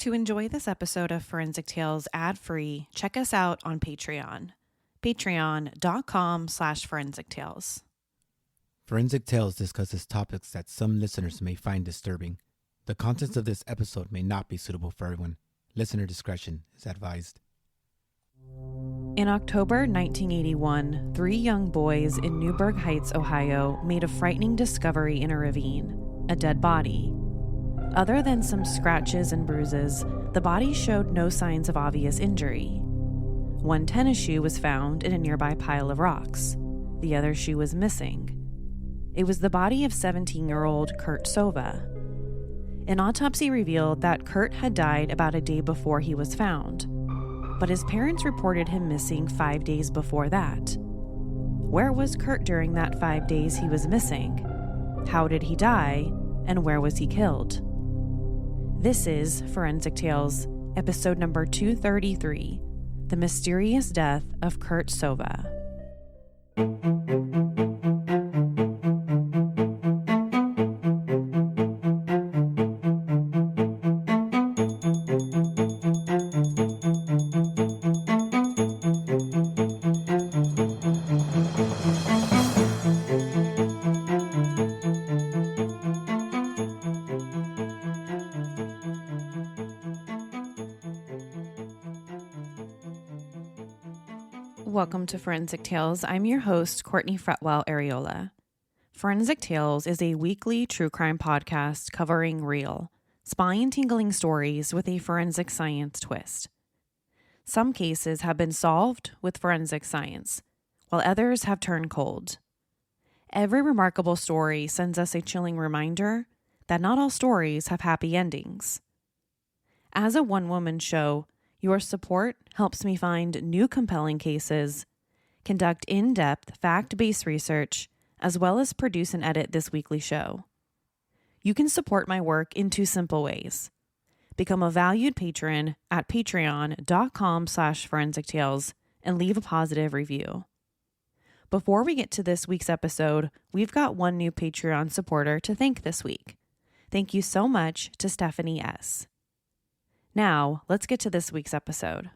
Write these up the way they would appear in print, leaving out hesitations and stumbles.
To enjoy this episode of Forensic Tales ad-free, check us out on Patreon. Patreon.com/Forensic Tales. Forensic Tales discusses topics that some listeners may find disturbing. The contents of this episode may not be suitable for everyone. Listener discretion is advised. In October 1981, 3 young boys in Newburgh Heights, Ohio, made a frightening discovery in a ravine: a dead body. Other than some scratches and bruises, the body showed no signs of obvious injury. One tennis shoe was found in a nearby pile of rocks. The other shoe was missing. It was the body of 17-year-old Kurt Sova. An autopsy revealed that Kurt had died about a day before he was found, but his parents reported him missing 5 days before that. Where was Kurt during that 5 days he was missing? How did he die, and where was he killed? This is Forensic Tales, episode number 233, The Mysterious Death of Kurt Sova. Welcome to Forensic Tales. I'm your host, Courtney Fretwell Areola. Forensic Tales is a weekly true crime podcast covering real, spine-tingling stories with a forensic science twist. Some cases have been solved with forensic science, while others have turned cold. Every remarkable story sends us a chilling reminder that not all stories have happy endings. As a one-woman show, your support helps me find new compelling cases, conduct in-depth fact-based research, as well as produce and edit this weekly show. You can support my work in 2 simple ways. Become a valued patron at patreon.com/Forensic Tales and leave a positive review. Before we get to this week's episode, we've got one new Patreon supporter to thank this week. Thank you so much to Stephanie S. Now, let's get to this week's episode.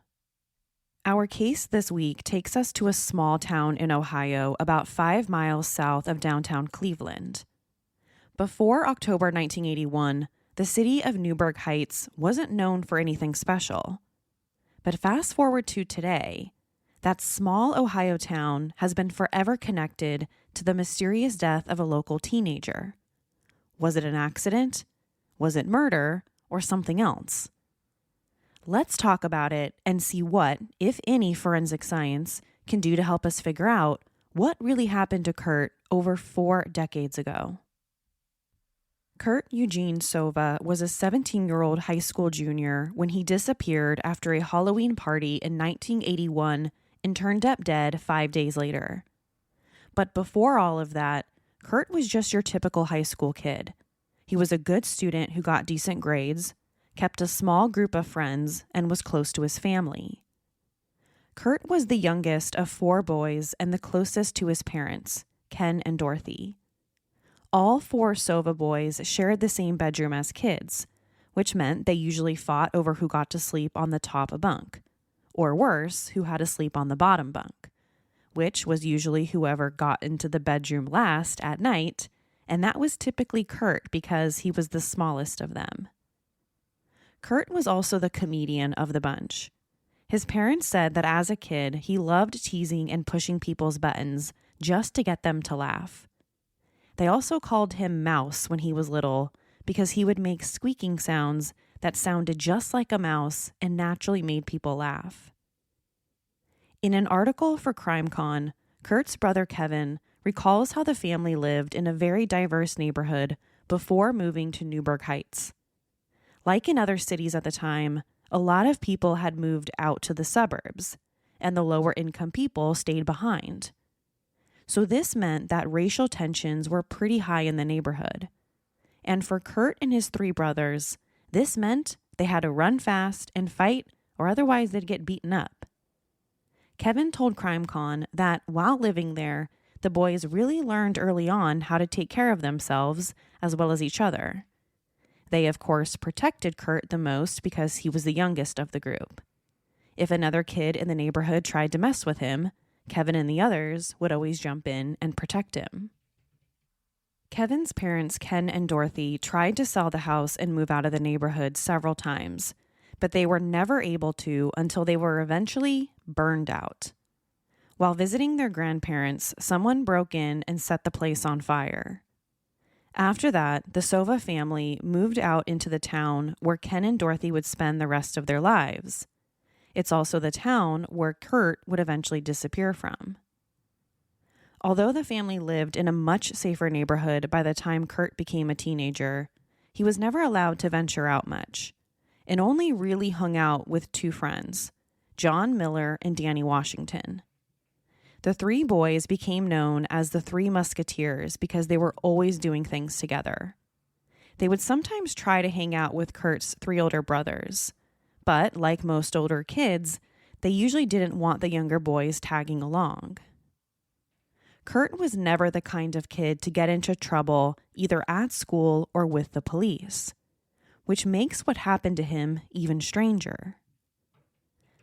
Our case this week takes us to a small town in Ohio about 5 miles south of downtown Cleveland. Before October 1981, the city of Newburgh Heights wasn't known for anything special. But fast forward to today, that small Ohio town has been forever connected to the mysterious death of a local teenager. Was it an accident? Was it murder? Or something else? Let's talk about it and see what, if any, forensic science can do to help us figure out what really happened to Kurt over 4 decades ago. Kurt Eugene Sova was a 17-year-old high school junior when he disappeared after a Halloween party in 1981 and turned up dead 5 days later. But before all of that, Kurt was just your typical high school kid. He was a good student who got decent grades, kept a small group of friends, and was close to his family. Kurt was the youngest of 4 boys and the closest to his parents, Ken and Dorothy. All 4 Sova boys shared the same bedroom as kids, which meant they usually fought over who got to sleep on the top bunk, or worse, who had to sleep on the bottom bunk, which was usually whoever got into the bedroom last at night, and that was typically Kurt because he was the smallest of them. Kurt was also the comedian of the bunch. His parents said that as a kid, he loved teasing and pushing people's buttons just to get them to laugh. They also called him Mouse when he was little because he would make squeaking sounds that sounded just like a mouse and naturally made people laugh. In an article for CrimeCon, Kurt's brother Kevin recalls how the family lived in a very diverse neighborhood before moving to Newburgh Heights. Like in other cities at the time, a lot of people had moved out to the suburbs, and the lower income people stayed behind. So this meant that racial tensions were pretty high in the neighborhood. And for Kurt and his 3 brothers, this meant they had to run fast and fight, or otherwise they'd get beaten up. Kevin told CrimeCon that while living there, the boys really learned early on how to take care of themselves as well as each other. They, of course, protected Kurt the most because he was the youngest of the group. If another kid in the neighborhood tried to mess with him, Kevin and the others would always jump in and protect him. Kevin's parents, Ken and Dorothy, tried to sell the house and move out of the neighborhood several times, but they were never able to until they were eventually burned out. While visiting their grandparents, someone broke in and set the place on fire. After that, the Sova family moved out into the town where Ken and Dorothy would spend the rest of their lives. It's also the town where Kurt would eventually disappear from. Although the family lived in a much safer neighborhood by the time Kurt became a teenager, he was never allowed to venture out much, and only really hung out with two friends, John Miller and Danny Washington. The three boys became known as the Three Musketeers because they were always doing things together. They would sometimes try to hang out with Kurt's three older brothers, but like most older kids, they usually didn't want the younger boys tagging along. Kurt was never the kind of kid to get into trouble either at school or with the police, which makes what happened to him even stranger.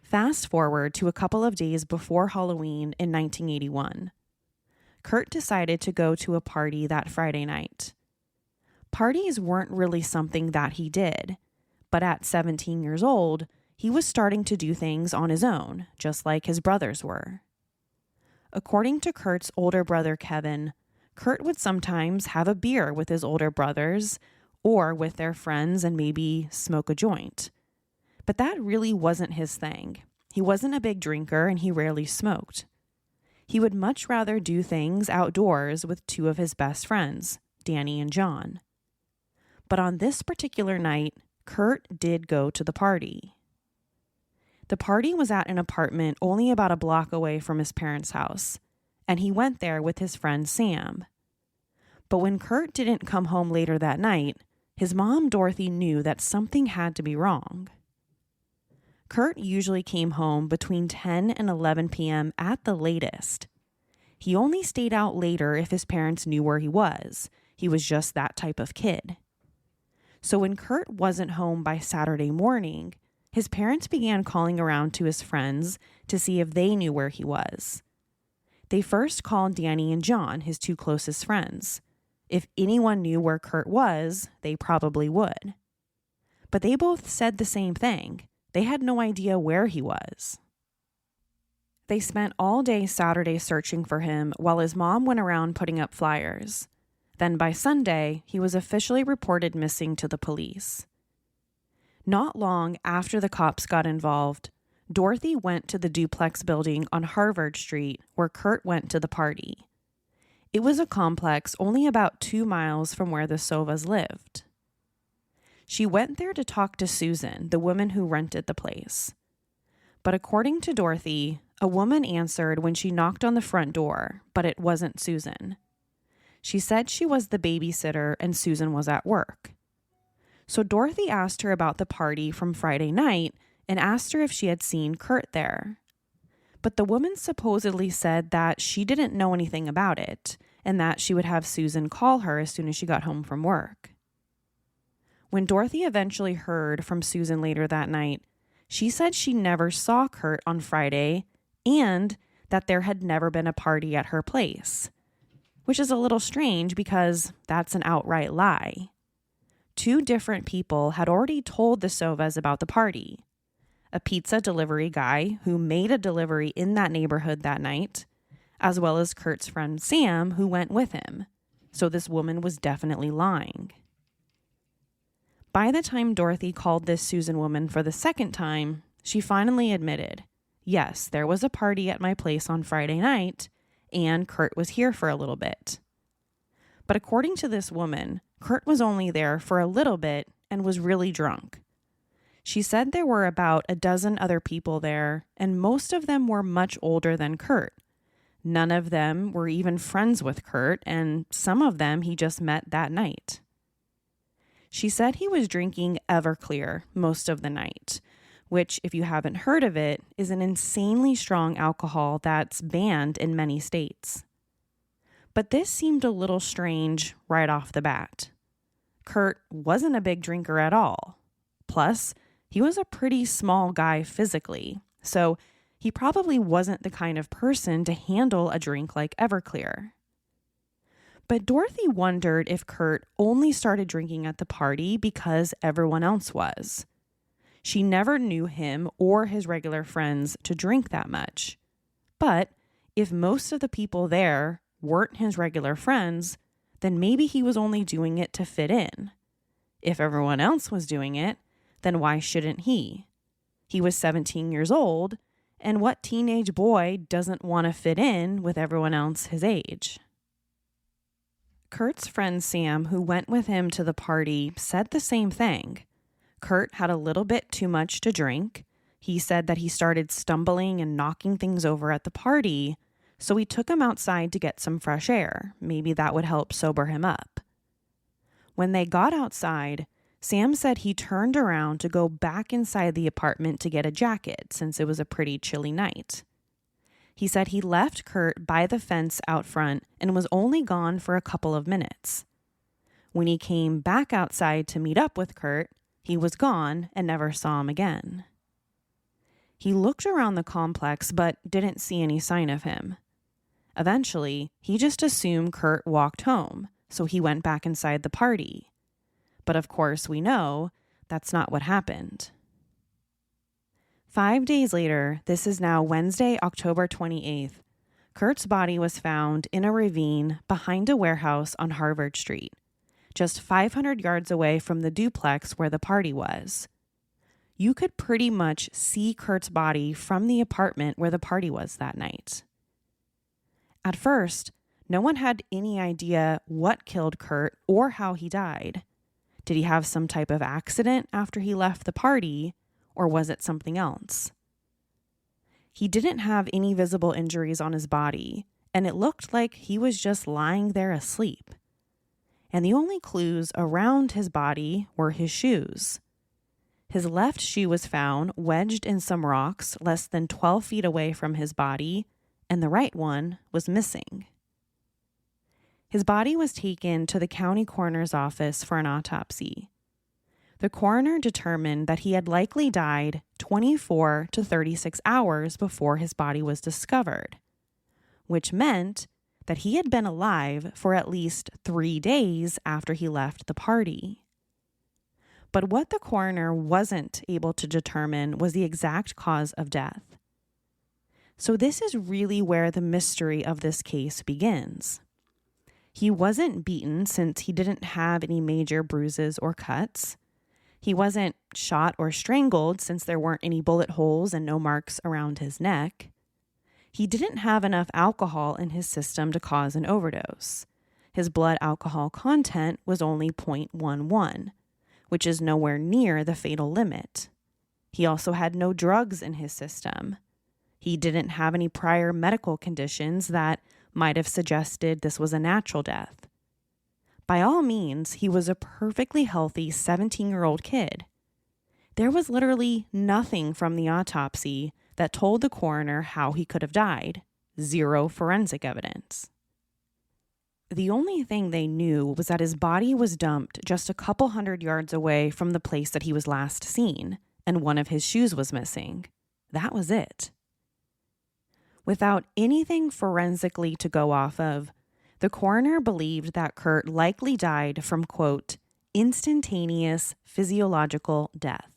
Fast forward to a couple of days before Halloween in 1981. Kurt decided to go to a party that Friday night. Parties weren't really something that he did, but at 17 years old, he was starting to do things on his own, just like his brothers were. According to Kurt's older brother, Kevin, Kurt would sometimes have a beer with his older brothers or with their friends and maybe smoke a joint. But that really wasn't his thing. He wasn't a big drinker and he rarely smoked. He would much rather do things outdoors with two of his best friends, Danny and John. But on this particular night, Kurt did go to the party. The party was at an apartment only about a block away from his parents' house, and he went there with his friend Sam. But when Kurt didn't come home later that night, his mom, Dorothy, knew that something had to be wrong. Kurt usually came home between 10 and 11 p.m. at the latest. He only stayed out later if his parents knew where he was. He was just that type of kid. So when Kurt wasn't home by Saturday morning, his parents began calling around to his friends to see if they knew where he was. They first called Danny and John, his two closest friends. If anyone knew where Kurt was, they probably would. But they both said the same thing. They had no idea where he was. They spent all day Saturday searching for him while his mom went around putting up flyers. Then by Sunday, he was officially reported missing to the police. Not long after the cops got involved, Dorothy went to the duplex building on Harvard Street where Kurt went to the party. It was a complex only about 2 miles from where the Sovas lived. She went there to talk to Susan, the woman who rented the place. But according to Dorothy, a woman answered when she knocked on the front door, but it wasn't Susan. She said she was the babysitter and Susan was at work. So Dorothy asked her about the party from Friday night and asked her if she had seen Kurt there. But the woman supposedly said that she didn't know anything about it and that she would have Susan call her as soon as she got home from work. When Dorothy eventually heard from Susan later that night, she said she never saw Kurt on Friday and that there had never been a party at her place, which is a little strange because that's an outright lie. 2 different people had already told the Sovas about the party. A pizza delivery guy who made a delivery in that neighborhood that night, as well as Kurt's friend Sam who went with him. So this woman was definitely lying. By the time Dorothy called this Susan woman for the second time, she finally admitted, yes, there was a party at my place on Friday night, and Kurt was here for a little bit. But according to this woman, Kurt was only there for a little bit and was really drunk. She said there were about a dozen other people there, and most of them were much older than Kurt. None of them were even friends with Kurt, and some of them he just met that night. She said he was drinking Everclear most of the night, which, if you haven't heard of it, is an insanely strong alcohol that's banned in many states. But this seemed a little strange right off the bat. Kurt wasn't a big drinker at all. Plus, he was a pretty small guy physically, so he probably wasn't the kind of person to handle a drink like Everclear. But Dorothy wondered if Kurt only started drinking at the party because everyone else was. She never knew him or his regular friends to drink that much. But if most of the people there weren't his regular friends, then maybe he was only doing it to fit in. If everyone else was doing it, then why shouldn't he? He was 17 years old, and what teenage boy doesn't want to fit in with everyone else his age? Kurt's friend Sam, who went with him to the party, said the same thing. Kurt had a little bit too much to drink. He said that he started stumbling and knocking things over at the party, so he took him outside to get some fresh air. Maybe that would help sober him up. When they got outside, Sam said he turned around to go back inside the apartment to get a jacket since it was a pretty chilly night. He said he left Kurt by the fence out front and was only gone for a couple of minutes. When he came back outside to meet up with Kurt, he was gone and never saw him again. He looked around the complex but didn't see any sign of him. Eventually, he just assumed Kurt walked home, so he went back inside the party. But of course, we know that's not what happened. 5 days later, this is now Wednesday, October 28th, Kurt's body was found in a ravine behind a warehouse on Harvard Street, just 500 yards away from the duplex where the party was. You could pretty much see Kurt's body from the apartment where the party was that night. At first, no one had any idea what killed Kurt or how he died. Did he have some type of accident after he left the party, or was it something else? He didn't have any visible injuries on his body, and it looked like he was just lying there asleep. And the only clues around his body were his shoes. His left shoe was found wedged in some rocks less than 12 feet away from his body, and the right one was missing. His body was taken to the county coroner's office for an autopsy. The coroner determined that he had likely died 24 to 36 hours before his body was discovered, which meant that he had been alive for at least 3 days after he left the party. But what the coroner wasn't able to determine was the exact cause of death. So this is really where the mystery of this case begins. He wasn't beaten since he didn't have any major bruises or cuts. He wasn't shot or strangled since there weren't any bullet holes and no marks around his neck. He didn't have enough alcohol in his system to cause an overdose. His blood alcohol content was only 0.11, which is nowhere near the fatal limit. He also had no drugs in his system. He didn't have any prior medical conditions that might have suggested this was a natural death. By all means, he was a perfectly healthy 17-year-old kid. There was literally nothing from the autopsy that told the coroner how he could have died. Zero forensic evidence. The only thing they knew was that his body was dumped just a couple hundred yards away from the place that he was last seen, and one of his shoes was missing. That was it. Without anything forensically to go off of, the coroner believed that Kurt likely died from, quote, instantaneous physiological death.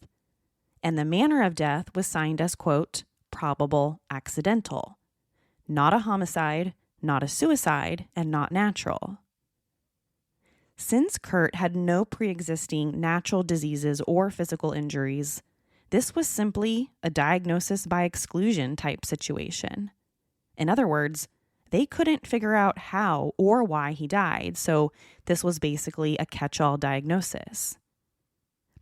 And the manner of death was signed as, quote, probable accidental. Not a homicide, not a suicide, and not natural. Since Kurt had no pre-existing natural diseases or physical injuries, this was simply a diagnosis by exclusion type situation. In other words, they couldn't figure out how or why he died, so this was basically a catch-all diagnosis.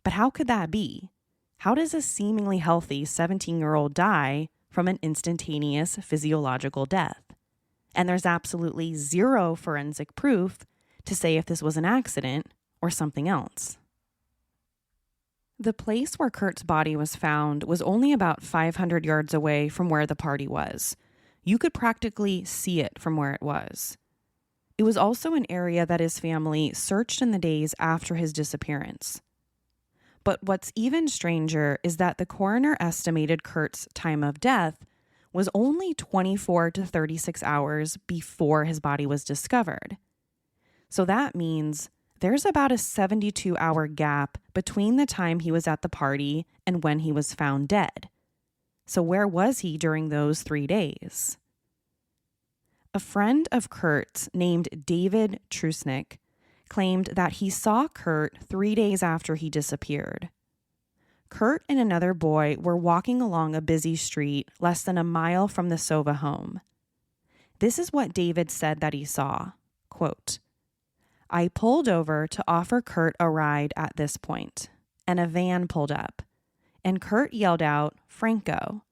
But how could that be? How does a seemingly healthy 17-year-old die from an instantaneous physiological death? And there's absolutely zero forensic proof to say if this was an accident or something else. The place where Kurt's body was found was only about 500 yards away from where the party was. You could practically see it from where it was. It was also an area that his family searched in the days after his disappearance. But what's even stranger is that the coroner estimated Kurt's time of death was only 24 to 36 hours before his body was discovered. So that means there's about a 72-hour gap between the time he was at the party and when he was found dead. So where was he during those 3 days? A friend of Kurt's named David Trusnick claimed that he saw Kurt 3 days after he disappeared. Kurt and another boy were walking along a busy street less than a mile from the Sova home. This is what David said that he saw. Quote, "I pulled over to offer Kurt a ride at this point, and a van pulled up, and Kurt yelled out, 'Franco.'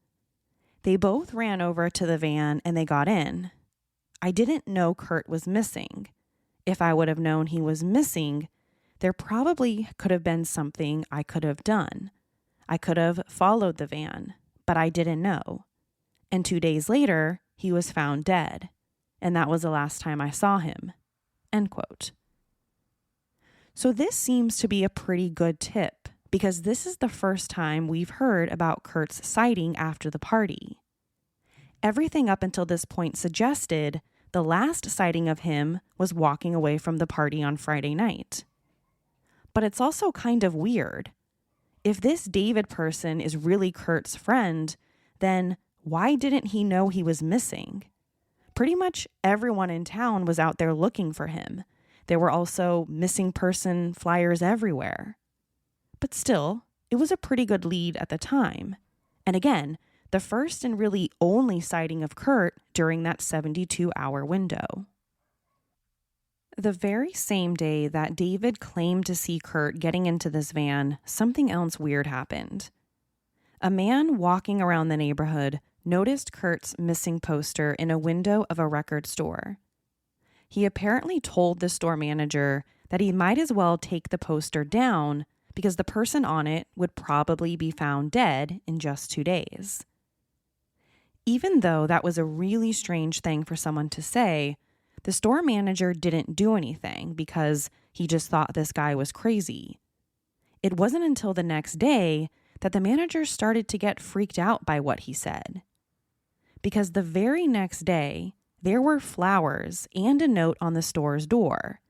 They both ran over to the van and they got in. I didn't know Kurt was missing. If I would have known he was missing, there probably could have been something I could have done. I could have followed the van, but I didn't know. And 2 days later, he was found dead. And that was the last time I saw him." End quote. So this seems to be a pretty good tip, because this is the first time we've heard about Kurt's sighting after the party. Everything up until this point suggested the last sighting of him was walking away from the party on Friday night. But it's also kind of weird. If this David person is really Kurt's friend, then why didn't he know he was missing? Pretty much everyone in town was out there looking for him. There were also missing person flyers everywhere. But still, it was a pretty good lead at the time. And again, the first and really only sighting of Kurt during that 72-hour window. The very same day that David claimed to see Kurt getting into this van, something else weird happened. A man walking around the neighborhood noticed Kurt's missing poster in a window of a record store. He apparently told the store manager that he might as well take the poster down because the person on it would probably be found dead in just 2 days. Even though that was a really strange thing for someone to say, the store manager didn't do anything because he just thought this guy was crazy. It wasn't until the next day that the manager started to get freaked out by what he said. Because the very next day, there were flowers and a note on the store's door.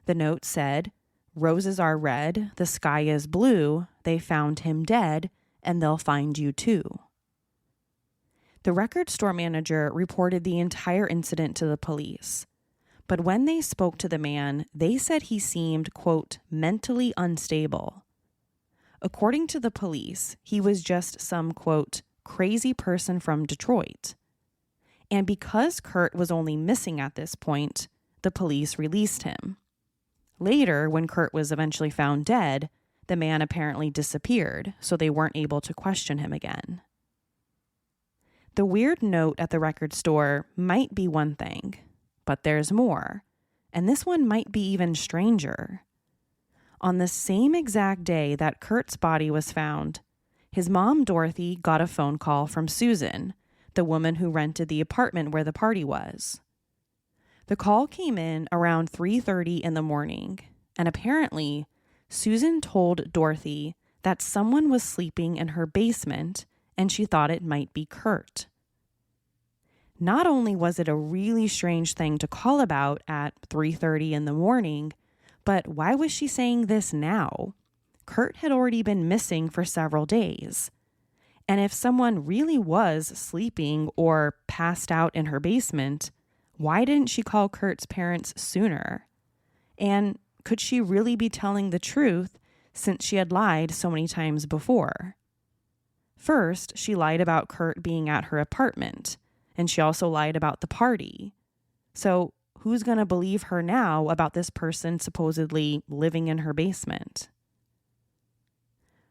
The note said, "Roses are red, the sky is blue, they found him dead, and they'll find you too." The record store manager reported the entire incident to the police. But when they spoke to the man, they said he seemed, quote, "mentally unstable." According to the police, he was just some, quote, "crazy person from Detroit." And because Kurt was only missing at this point, the police released him. Later, when Kurt was eventually found dead, the man apparently disappeared, so they weren't able to question him again. The weird note at the record store might be one thing, but there's more, and this one might be even stranger. On the same exact day that Kurt's body was found, his mom, Dorothy, got a phone call from Susan, the woman who rented the apartment where the party was. The call came in around 3:30 in the morning, and apparently, Susan told Dorothy that someone was sleeping in her basement and she thought it might be Kurt. Not only was it a really strange thing to call about at 3:30 in the morning, but why was she saying this now? Kurt had already been missing for several days. And if someone really was sleeping or passed out in her basement, why didn't she call Kurt's parents sooner? And could she really be telling the truth since she had lied so many times before? First, she lied about Kurt being at her apartment, and she also lied about the party. So who's going to believe her now about this person supposedly living in her basement?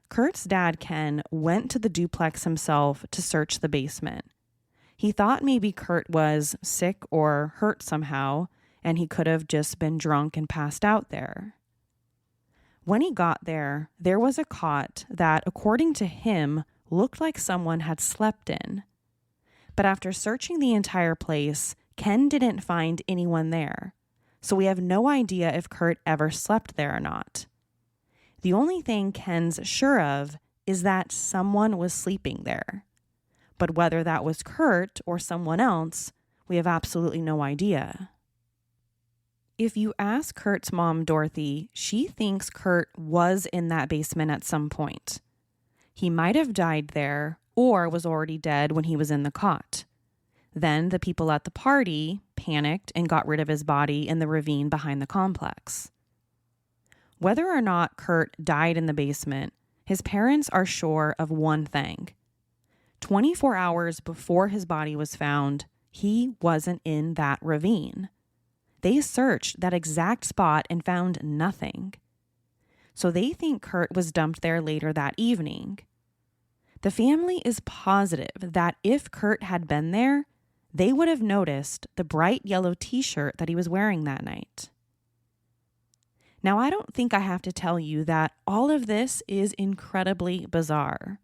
Kurt's dad, Ken, went to the duplex himself to search the basement. He thought maybe Kurt was sick or hurt somehow, and he could have just been drunk and passed out there. When he got there, there was a cot that, according to him, looked like someone had slept in. But after searching the entire place, Ken didn't find anyone there. so we have no idea if Kurt ever slept there or not. The only thing Ken's sure of is that someone was sleeping there. But whether that was Kurt or someone else, we have absolutely no idea. If you ask Kurt's mom, Dorothy, she thinks Kurt was in that basement at some point. He might have died there or was already dead when he was in the cot. Then the people at the party panicked and got rid of his body in the ravine behind the complex. Whether or not Kurt died in the basement, his parents are sure of one thing. 24 hours before his body was found, he wasn't in that ravine. They searched that exact spot and found nothing. So they think Kurt was dumped there later that evening. The family is positive that if Kurt had been there, they would have noticed the bright yellow t-shirt that he was wearing that night. Now, I don't think I have to tell you that all of this is incredibly bizarre.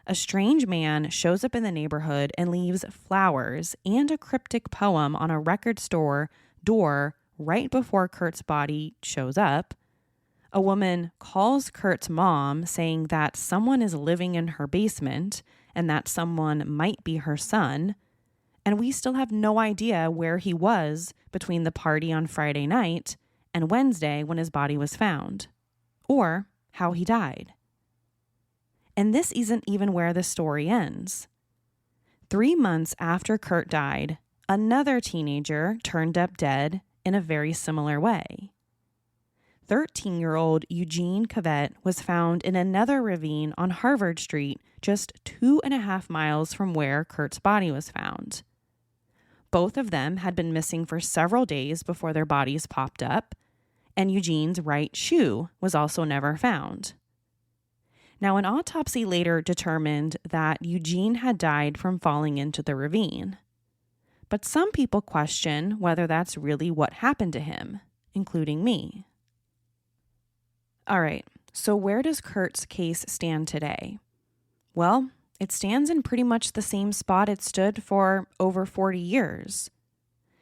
A strange man shows up in the neighborhood and leaves flowers and a cryptic poem on a record store door right before Kurt's body shows up. A woman calls Kurt's mom saying that someone is living in her basement and that someone might be her son. And we still have no idea where he was between the party on Friday night and Wednesday when his body was found, or how he died. And this isn't even where the story ends. 3 months after Kurt died, another teenager turned up dead in a very similar way. 13-year-old Eugene Cavett was found in another ravine on Harvard Street, just 2.5 miles from where Kurt's body was found. Both of them had been missing for several days before their bodies popped up, and Eugene's right shoe was also never found. Now, an autopsy later determined that Eugene had died from falling into the ravine. But some people question whether that's really what happened to him, including me. All right, so where does Kurt's case stand today? Well, it stands in pretty much the same spot it stood for over 40 years.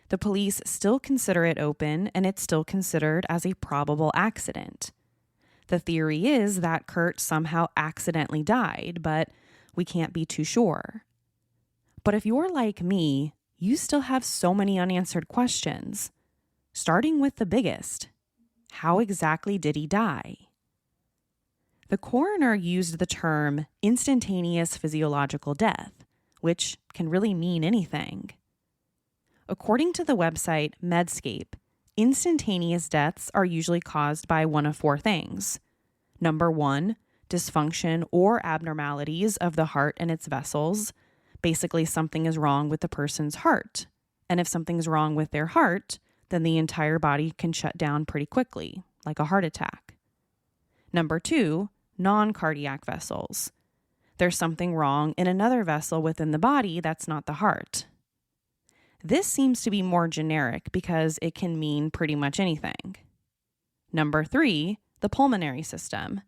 The police still consider it open, and it's still considered as a probable accident. The theory is that Kurt somehow accidentally died, but we can't be too sure. But if you're like me, you still have so many unanswered questions, starting with the biggest. How exactly did he die? The coroner used the term instantaneous physiological death, which can really mean anything. According to the website Medscape, instantaneous deaths are usually caused by one of 4 things. Number 1, dysfunction or abnormalities of the heart and its vessels. Basically, something is wrong with the person's heart. And if something's wrong with their heart, then the entire body can shut down pretty quickly, like a heart attack. Number 2, non-cardiac vessels. There's something wrong in another vessel within the body that's not the heart. This seems to be more generic because it can mean pretty much anything. Number 3, the pulmonary system.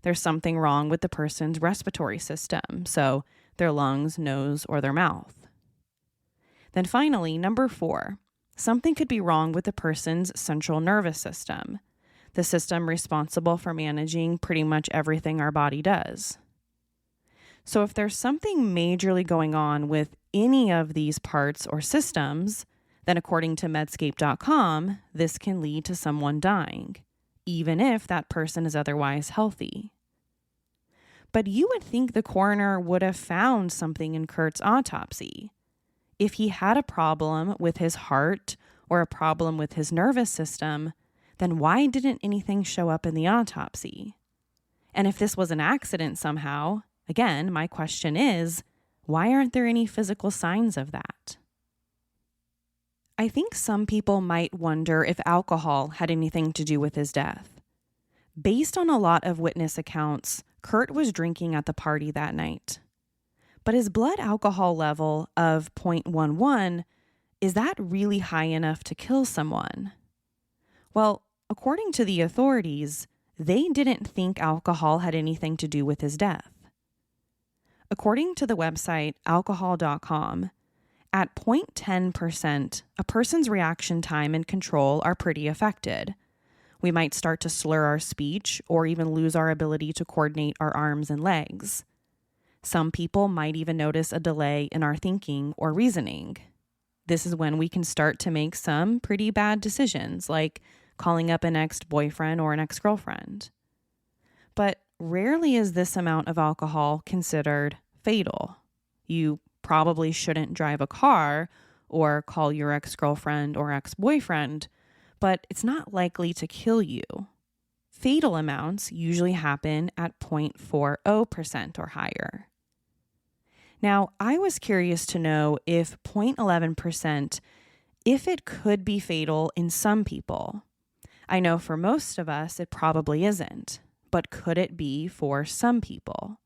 There's something wrong with the person's respiratory system, so their lungs, nose, or their mouth. Then finally, number 4, something could be wrong with the person's central nervous system, the system responsible for managing pretty much everything our body does. So if there's something majorly going on with any of these parts or systems, then according to Medscape.com, this can lead to someone dying, even if that person is otherwise healthy. But you would think the coroner would have found something in Kurt's autopsy. If he had a problem with his heart or a problem with his nervous system, then why didn't anything show up in the autopsy? And if this was an accident somehow, again, my question is, why aren't there any physical signs of that? I think some people might wonder if alcohol had anything to do with his death. Based on a lot of witness accounts, Kurt was drinking at the party that night. But his blood alcohol level of 0.11, is that really high enough to kill someone? Well, according to the authorities, they didn't think alcohol had anything to do with his death. According to the website alcohol.com, At 0.10%, a person's reaction time and control are pretty affected. We might start to slur our speech or even lose our ability to coordinate our arms and legs. Some people might even notice a delay in our thinking or reasoning. This is when we can start to make some pretty bad decisions, like calling up an ex-boyfriend or an ex-girlfriend. But rarely is this amount of alcohol considered fatal. You probably shouldn't drive a car or call your ex-girlfriend or ex-boyfriend, but it's not likely to kill you. Fatal amounts usually happen at 0.40% or higher. Now, I was curious to know if 0.11%, if it could be fatal in some people. I know for most of us it probably isn't, but could it be for some people?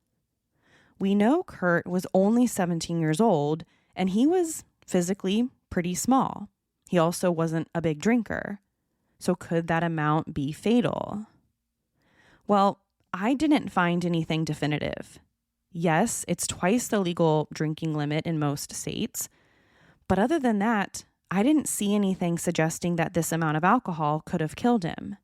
We know Kurt was only 17 years old, and he was physically pretty small. He also wasn't a big drinker. So could that amount be fatal? Well, I didn't find anything definitive. Yes, it's twice the legal drinking limit in most states. But other than that, I didn't see anything suggesting that this amount of alcohol could have killed him.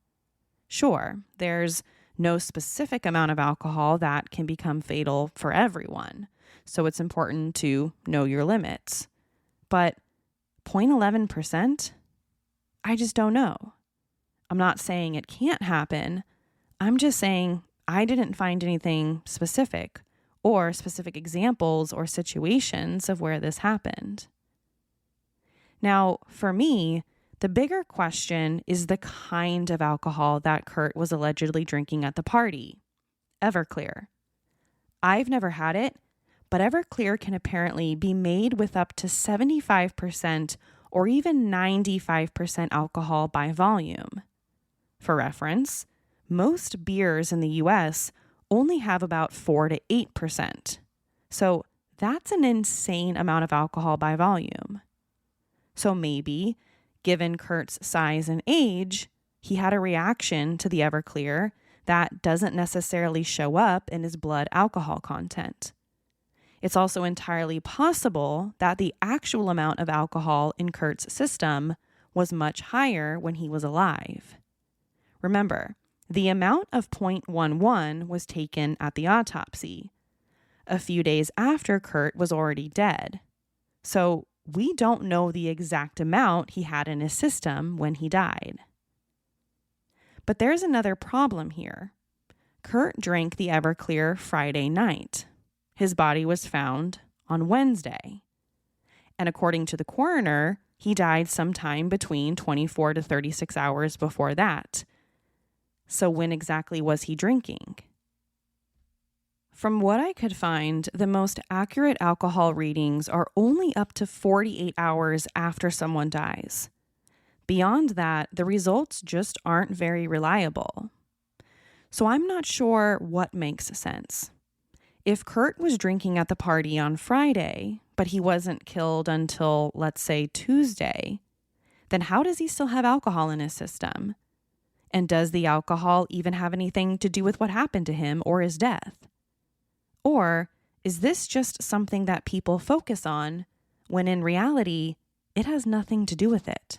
Sure, there's no specific amount of alcohol that can become fatal for everyone. So it's important to know your limits. But 0.11%? I just don't know. I'm not saying it can't happen. I'm just saying I didn't find anything specific or specific examples or situations of where this happened. Now, for me, the bigger question is the kind of alcohol that Kurt was allegedly drinking at the party. Everclear. I've never had it, but Everclear can apparently be made with up to 75% or even 95% alcohol by volume. For reference, most beers in the US only have about 4 to 8%. So that's an insane amount of alcohol by volume. So maybe, given Kurt's size and age, he had a reaction to the Everclear that doesn't necessarily show up in his blood alcohol content. It's also entirely possible that the actual amount of alcohol in Kurt's system was much higher when he was alive. Remember, the amount of 0.11 was taken at the autopsy. A few days after Kurt was already dead. So we don't know the exact amount he had in his system when he died. But there's another problem here. Kurt drank the Everclear Friday night. His body was found on Wednesday. And according to the coroner, he died sometime between 24 to 36 hours before that. So when exactly was he drinking? From what I could find, the most accurate alcohol readings are only up to 48 hours after someone dies. Beyond that, the results just aren't very reliable. So I'm not sure what makes sense. If Kurt was drinking at the party on Friday, but he wasn't killed until, let's say, Tuesday, then how does he still have alcohol in his system? And does the alcohol even have anything to do with what happened to him or his death? Or is this just something that people focus on when in reality, it has nothing to do with it?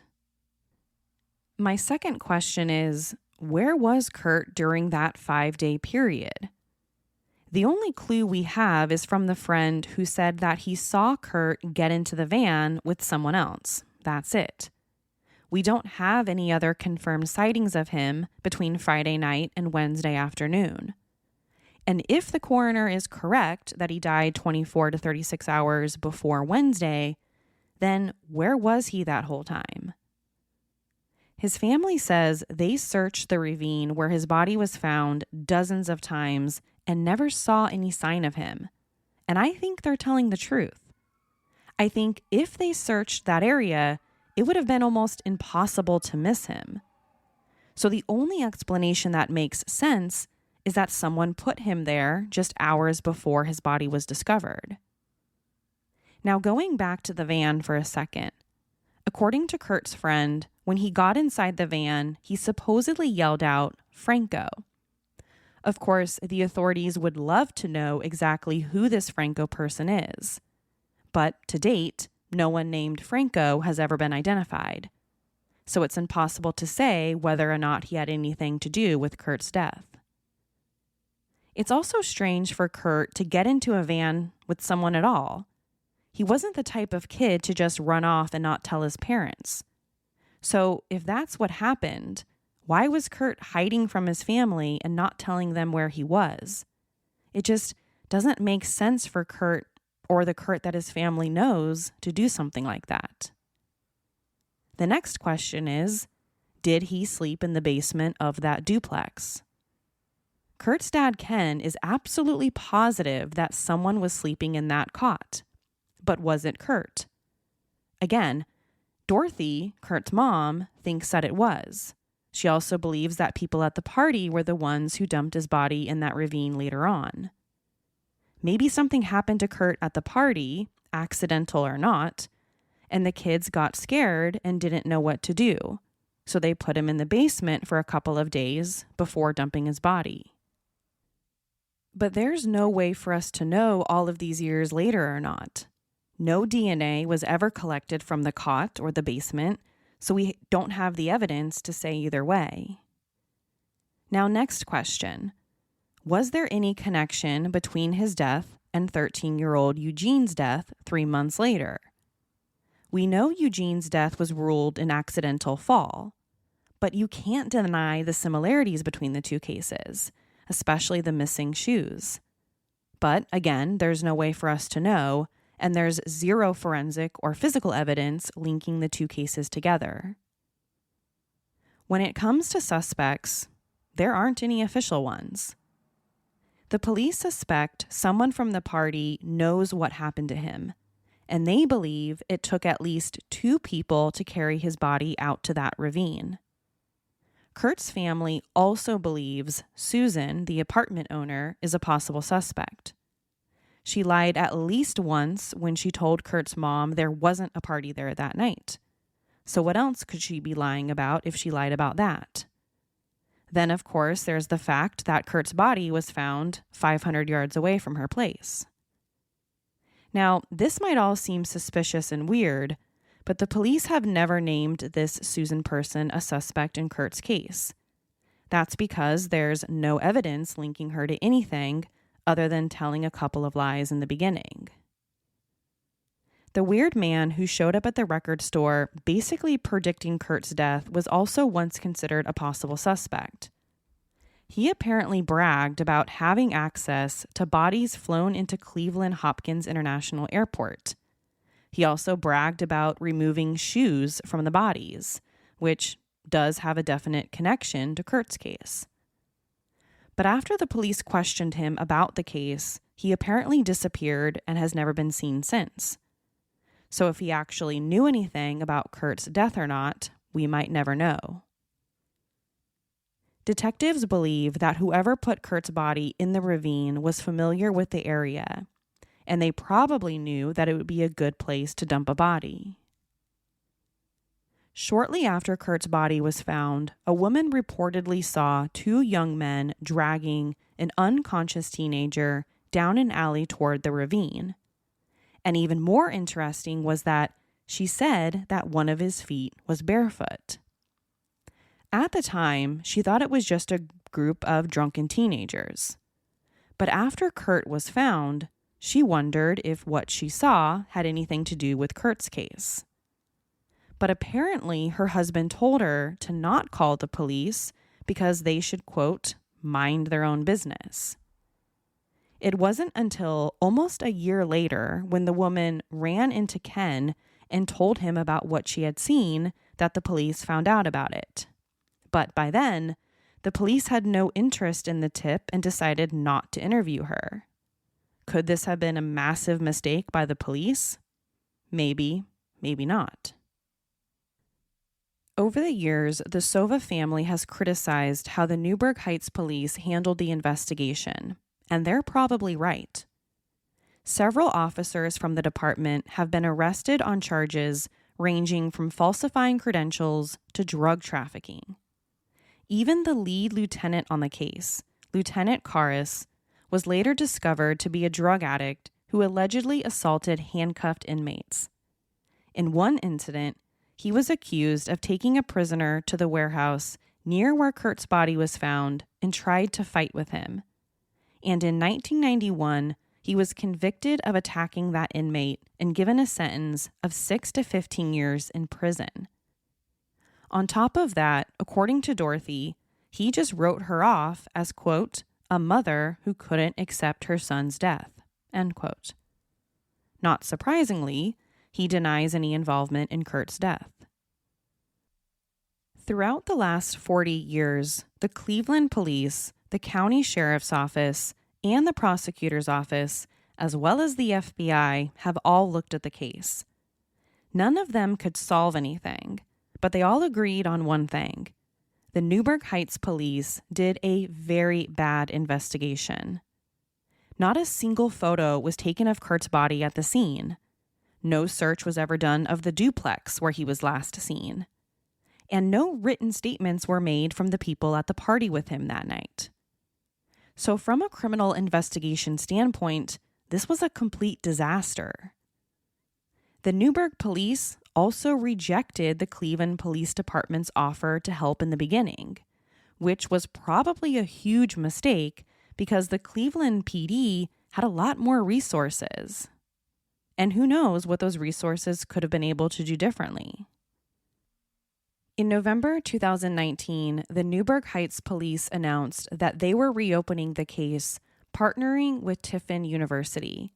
My second question is, where was Kurt during that 5-day period? The only clue we have is from the friend who said that he saw Kurt get into the van with someone else. That's it. We don't have any other confirmed sightings of him between Friday night and Wednesday afternoon. And if the coroner is correct that he died 24 to 36 hours before Wednesday, then where was he that whole time? His family says they searched the ravine where his body was found dozens of times and never saw any sign of him. And I think they're telling the truth. I think if they searched that area, it would have been almost impossible to miss him. So the only explanation that makes sense is that someone put him there just hours before his body was discovered. Now, going back to the van for a second, according to Kurt's friend, when he got inside the van, he supposedly yelled out, "Franco." Of course, the authorities would love to know exactly who this Franco person is. But to date, no one named Franco has ever been identified. So it's impossible to say whether or not he had anything to do with Kurt's death. It's also strange for Kurt to get into a van with someone at all. He wasn't the type of kid to just run off and not tell his parents. So if that's what happened, why was Kurt hiding from his family and not telling them where he was? It just doesn't make sense for Kurt, or the Kurt that his family knows, to do something like that. The next question is, did he sleep in the basement of that duplex? Kurt's dad, Ken, is absolutely positive that someone was sleeping in that cot. But was it Kurt? Again, Dorothy, Kurt's mom, thinks that it was. She also believes that people at the party were the ones who dumped his body in that ravine later on. Maybe something happened to Kurt at the party, accidental or not, and the kids got scared and didn't know what to do, so they put him in the basement for a couple of days before dumping his body. But there's no way for us to know all of these years later or not. No DNA was ever collected from the cot or the basement, so we don't have the evidence to say either way. Now, next question. Was there any connection between his death and 13-year-old Eugene's death 3 months later? We know Eugene's death was ruled an accidental fall, but you can't deny the similarities between the two cases, especially the missing shoes. But again, there's no way for us to know, and there's zero forensic or physical evidence linking the two cases together. When it comes to suspects, there aren't any official ones. The police suspect someone from the party knows what happened to him, and they believe it took at least 2 people to carry his body out to that ravine. Kurt's family also believes Susan, the apartment owner, is a possible suspect. She lied at least once when she told Kurt's mom there wasn't a party there that night. So what else could she be lying about if she lied about that? Then, of course, there's the fact that Kurt's body was found 500 yards away from her place. Now, this might all seem suspicious and weird, but the police have never named this Susan person a suspect in Kurt's case. That's because there's no evidence linking her to anything other than telling a couple of lies in the beginning. The weird man who showed up at the record store basically predicting Kurt's death was also once considered a possible suspect. He apparently bragged about having access to bodies flown into Cleveland Hopkins International Airport. He also bragged about removing shoes from the bodies, which does have a definite connection to Kurt's case. But after the police questioned him about the case, he apparently disappeared and has never been seen since. So if he actually knew anything about Kurt's death or not, we might never know. Detectives believe that whoever put Kurt's body in the ravine was familiar with the area, and they probably knew that it would be a good place to dump a body. Shortly after Kurt's body was found, a woman reportedly saw 2 young men dragging an unconscious teenager down an alley toward the ravine. And even more interesting was that she said that one of his feet was barefoot. At the time, she thought it was just a group of drunken teenagers. But after Kurt was found, she wondered if what she saw had anything to do with Kurt's case. But apparently her husband told her to not call the police because they should, quote, mind their own business. It wasn't until almost a year later when the woman ran into Ken and told him about what she had seen that the police found out about it. But by then, the police had no interest in the tip and decided not to interview her. Could this have been a massive mistake by the police? Maybe, maybe not. Over the years, the Sova family has criticized how the Newburgh Heights police handled the investigation, and they're probably right. Several officers from the department have been arrested on charges ranging from falsifying credentials to drug trafficking. Even the lead lieutenant on the case, Lieutenant Karras, was later discovered to be a drug addict who allegedly assaulted handcuffed inmates. In one incident, he was accused of taking a prisoner to the warehouse near where Kurt's body was found and tried to fight with him. And in 1991, he was convicted of attacking that inmate and given a sentence of 6 to 15 years in prison. On top of that, according to Dorothy, he just wrote her off as, quote, a mother who couldn't accept her son's death, end quote. Not surprisingly, he denies any involvement in Kurt's death. Throughout the last 40 years, the Cleveland Police, the County Sheriff's Office, and the Prosecutor's Office, as well as the FBI, have all looked at the case. None of them could solve anything, but they all agreed on one thing. The Newburgh Heights police did a very bad investigation. Not a single photo was taken of Kurt's body at the scene. No search was ever done of the duplex where he was last seen. And no written statements were made from the people at the party with him that night. So from a criminal investigation standpoint, this was a complete disaster. The Newburgh police also rejected the Cleveland Police Department's offer to help in the beginning, which was probably a huge mistake because the Cleveland PD had a lot more resources. And who knows what those resources could have been able to do differently. In November 2019, the Newburgh Heights police announced that they were reopening the case, partnering with Tiffin University.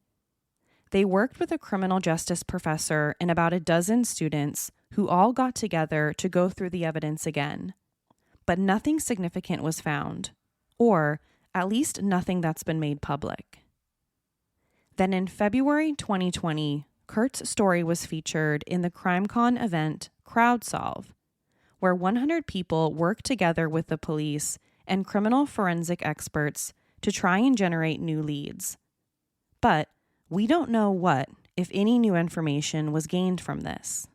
They worked with a criminal justice professor and about a dozen students who all got together to go through the evidence again. But nothing significant was found, or at least nothing that's been made public. Then in February 2020, Kurt's story was featured in the CrimeCon event CrowdSolve, where 100 people worked together with the police and criminal forensic experts to try and generate new leads. But we don't know what, if any, new information was gained from this.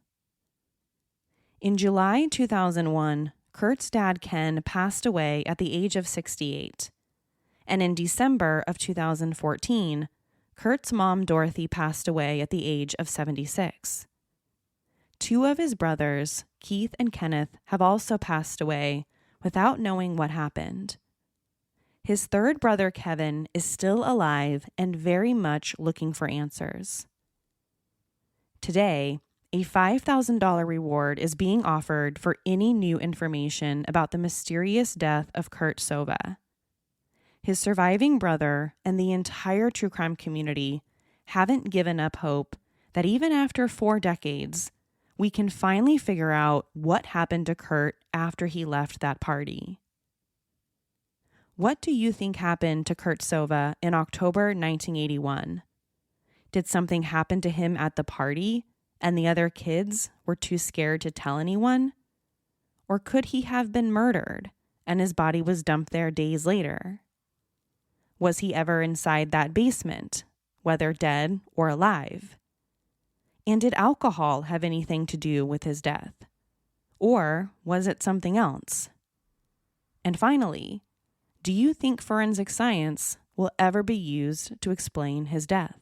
In July 2001, Kurt's dad, Ken, passed away at the age of 68. And in December of 2014, Kurt's mom, Dorothy, passed away at the age of 76. Two of his brothers, Keith and Kenneth, have also passed away without knowing what happened. His third brother, Kevin, is still alive and very much looking for answers. Today, a $5,000 reward is being offered for any new information about the mysterious death of Kurt Sova. His surviving brother and the entire true crime community haven't given up hope that even after 4 decades, we can finally figure out what happened to Kurt after he left that party. What do you think happened to Kurt Sova in October 1981? Did something happen to him at the party and the other kids were too scared to tell anyone? Or could he have been murdered and his body was dumped there days later? Was he ever inside that basement, whether dead or alive? And did alcohol have anything to do with his death? Or was it something else? And finally, do you think forensic science will ever be used to explain his death?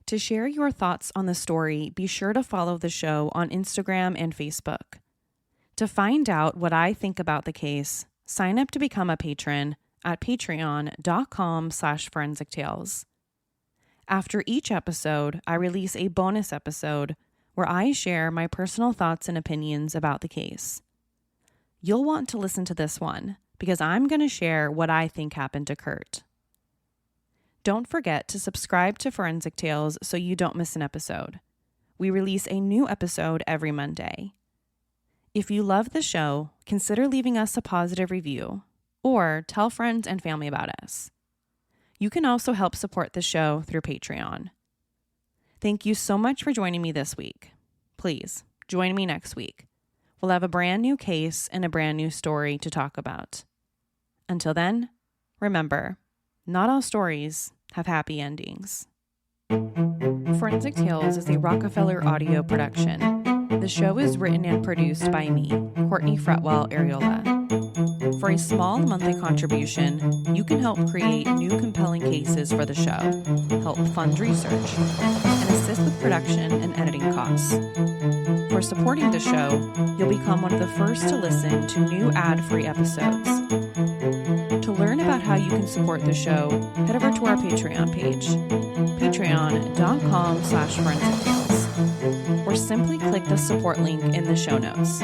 To share your thoughts on the story, be sure to follow the show on Instagram and Facebook. To find out what I think about the case, sign up to become a patron at patreon.com/forensictales. After each episode, I release a bonus episode where I share my personal thoughts and opinions about the case. You'll want to listen to this one because I'm going to share what I think happened to Kurt. Don't forget to subscribe to Forensic Tales so you don't miss an episode. We release a new episode every Monday. If you love the show, consider leaving us a positive review or tell friends and family about us. You can also help support the show through Patreon. Thank you so much for joining me this week. Please join me next week. We'll have a brand new case and a brand new story to talk about. Until then, remember, not all stories have happy endings. Forensic Tales is a Rockefeller audio production. The show is written and produced by me, Courtney Fretwell Areola. For a small monthly contribution, you can help create new compelling cases for the show, help fund research, and assist with production and editing costs. For supporting the show, you'll become one of the first to listen to new ad-free episodes. To learn about how you can support the show, head over to our Patreon page, patreon.com/forensic-tales, or simply click the support link in the show notes.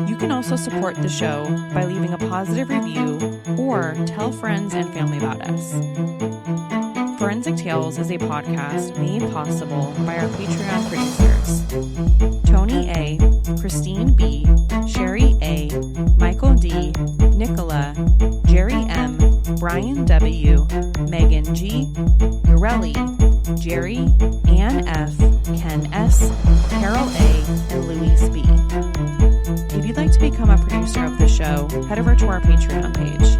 You can also support the show by leaving a positive review or tell friends and family about us. Forensic Tales is a podcast made possible by our Patreon producers, Tony A., Christine B., Sherry A., Michael D., Nicola, Jerry M., Brian W., Megan G., Ureli, Jerry, Ann F., Ken S., Carol A., and Louise B. If you'd like to become a producer of the show, head over to our Patreon page,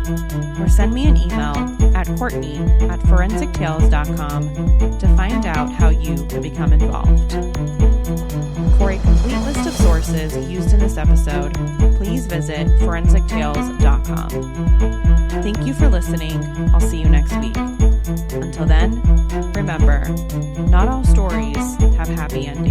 or send me an email at Courtney@forensictales.com to find out how you can become involved. For a complete list of sources used in this episode, please visit forensictales.com. Thank you for listening. I'll see you next week. Until then, remember, not all stories have happy endings.